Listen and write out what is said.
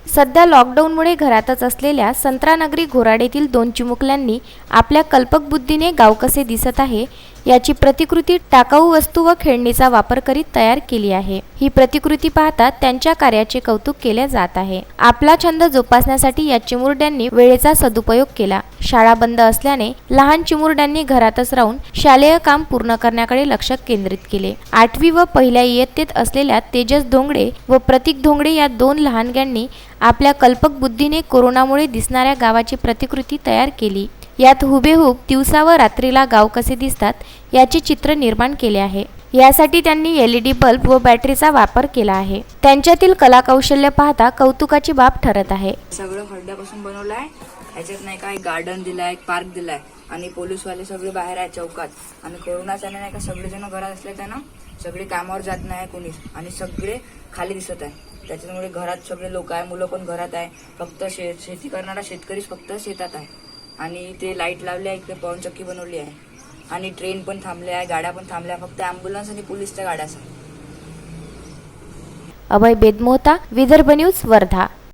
सध्या लॉकडाऊनमुळे घरातच असलेल्या संत्रानगरी घोराडेतील 2 चिमुकल्यांनी आपल्या कल्पक बुद्धीने गाव कसे दिसत आहे याची प्रतिकृती टाकाऊ वस्तू व खेळणीचा वापर करीत तयार केली आहे। ही प्रतिकृती पाहता त्यांच्या कार्याचे कौतुक केले जात आहे। आपला छंद जोपासण्यासाठी या चिमुरड्यांनी वेळेचा सदुपयोग केला। शाळा बंद असल्याने लहान चिमुरड्यांनी घरातच राहून शालेय काम पूर्ण करण्याकडे लक्ष केंद्रित केले। 8वी व पहिल्या इयत्तेत असलेल्या तेजस धोंगडे व प्रतीक धोंगडे या 2 लहानग्यांनी आपल्या कल्पक बुद्धीने कोरोनामुळे दिसणाऱ्या गावाची प्रतिकृती तयार केली। यात हुबेहूब दिवसा व रात्रीला गाव कसे दिसतात याचे चित्र निर्माण केले आहे। यासाठी त्यांनी LED बल्ब व बॅटरीचा वापर केला आहे। त्यांच्यातील कलाकौशल्य पाहता कौतुकाची बाब ठरत आहे। सगळं हड्ड्यापासून बनवलं आहे। ह्याच्यात नाही का एक गार्डन दिलाय, एक पार्क दिलाय आणि पोलीसवाले सगळे बाहेर आहे चौकात। आणि कोरोनाच्या नाही का सगळेजण घरात असले ना, सगळे कामावर जात नाही कोणीच आणि सगळे खाली दिसत आहे। त्याच्यामुळे घरात सगळे लोक आहे, मुलं पण घरात आहे। फक्त शेती करणारा शेतकरीच फक्त शेतात आहे। आणि ते लाईट लावले आहे, इकडे पवनचक्की बनवली आहे आणि ट्रेन पण थांबले आहे, गाड्या पण थांबल्या, फक्त ॲम्ब्युलन्स आणि पोलीसच्या गाड्या आहेत। अभय बेदमोहता, विदर्भ न्यूज, वर्धा।